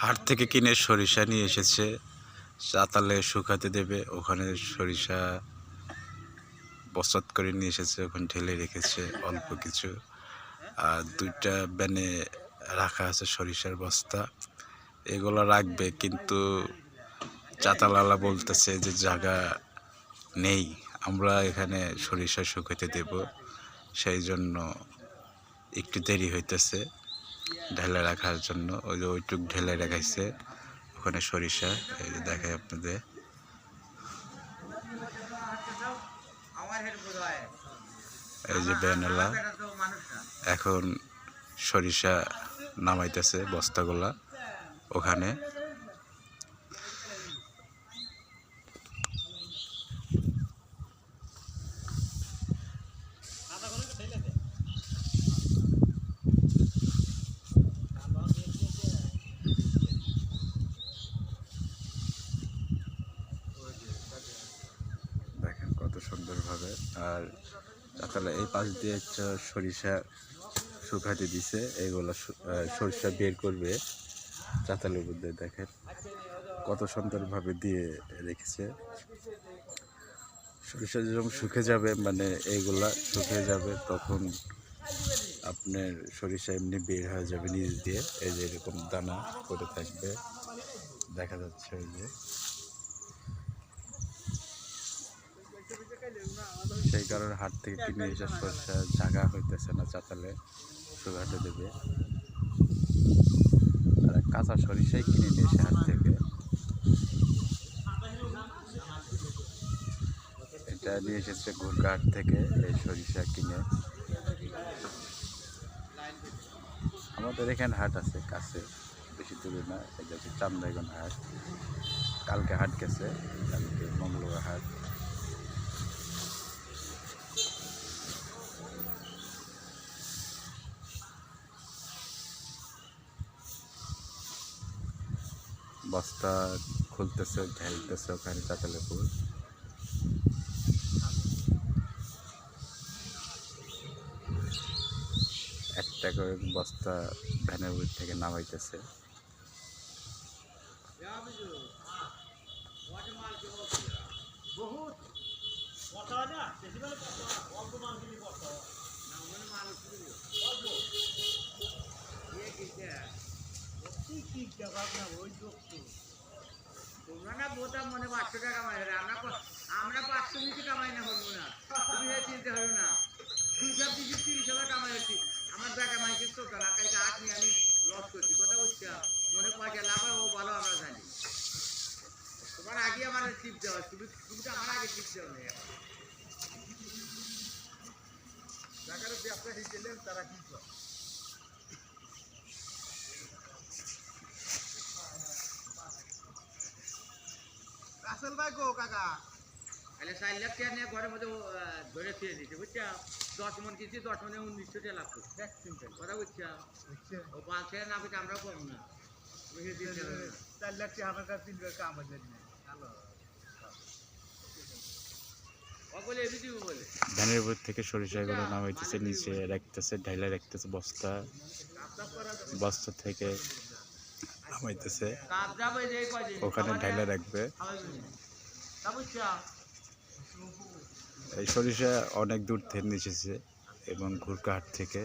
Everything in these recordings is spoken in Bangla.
হাট থেকে কিনে সরিষা নিয়ে এসেছে, চাতালে শুকাতে দেবে। ওখানে সরিষা বস্তাত করে নিয়ে এসেছে, ওখানে ঢেলে রেখেছে অল্প কিছু। আর দুইটা ব্যানে রাখা আছে সরিষার বস্তা, এগুলো রাখবে। কিন্তু চাতালালা বলতেছে যে জায়গা নেই, আমরা এখানে সরিষা শুকাতে দেব, সেই জন্য একটু দেরি হইতেছে ঢেলে রাখার জন্য। ওই যে ওইটুক ঢেলে রেখাইছে ওখানে সরিষা। এই যে দেখায় আপনাদের, এই যে ব্যানেলা এখন সরিষা নামাইতেছে বস্তাগুলা ওখানে। দেখেন কত সুন্দরভাবে। আর তাহলে এই পাশ দিয়ে একটা সরিষা শুকাতে দিছে, এইগুলো সরিষা বের করবে চাতালের মধ্যে। দেখেন কত সুন্দরভাবে দিয়ে রেখেছে। সরিষা যখন শুকে যাবে, মানে এইগুলা শুকে যাবে, তখন আপনার সরিষা এমনি বের হয়ে যাবে নিচ দিয়ে। এই যে এরকম দানা করে থাকবে, দেখা যাচ্ছে। ওই যে সেই কারণে হাট থেকে কিনে এসে সরিষা জাগা হইতেছে না, চাতালে শুকাতে দেবে। আর কাঁচা সরিষাই কিনে নিয়ে এসে হাট থেকে। এটা নিয়ে এসেছে ঘুরঘাট থেকে এই সরিষা কিনে। আমাদের এখানে হাট আছে কাছে, বেশি দূরে না। এটা হচ্ছে চান্দাইগণ হাট। কালকে হাট গেছে, কালকে মঙ্গলবার হাট। বস্তা খুলতেছে, ঢেলতেছে ওখানে চাতালে ফুল। একটা করে বস্তা ভ্যানের উপর থেকে নামাইতেছে। তোমরা না বোতা মনে 500 টাকা কামাই, আমরা 500 নিচে কামাই না, বলবো না। তুমি চিনতে হবে না, 30,000 কামাই হচ্ছি। আমার যা কামাই কিন্তু কালকে হাত নিয়ে আমি লস করছি, কথা বলছি। মনে পয়সা লাভ হয় ও ভালো, আমরা জানি। তোমার আগে আমার টিপ দেওয়া, তুমি তো আমার আগে টিপ দেওয়া নেই। টাকার ব্যবসা হিসেবে তারা কি করে? রাসেল ভাই গো কাকা, তাহলে 4 লাখ টাকা নিয়ে ঘরের মধ্যে ধরে ফিরে দিচ্ছে, বুঝছো? 10 মন কিনছি, 10 মনে 1900 টাকা লাভ করছি। কথা বুঝছো? ও 5 টাকা না পেতে আমরাও পাবো না। 4 লাখ টাকা আমার কাছে 3 লাখ কাম হয়ে যায়। ধানের উপর থেকে সরিষাগুলো নামাইতেছে, নিচে রাখতেছে, ঢাইলা রাখতেছে বস্তা। বস্তা থেকে নামাইতেছে, ওখানে ঢাইলা রাখবে। এই সরিষা অনেক দূর থেকে নিয়ে এসেছে এবং ঘুরকাহাট থেকে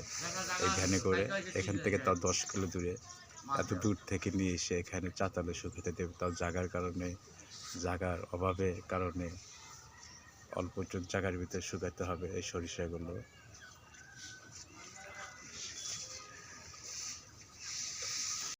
এই ভ্যানে করে। এখান থেকে তাও 10 কিলো দূরে, এত দূর থেকে নিয়ে এসে এখানে চাতালে শুকাতে দেবে। তাও জায়গার কারণে, জায়গার অভাবের কারণে অল্প একটু জায়গার ভিতরে শুকাতে হবে এই সরিষাগুলো।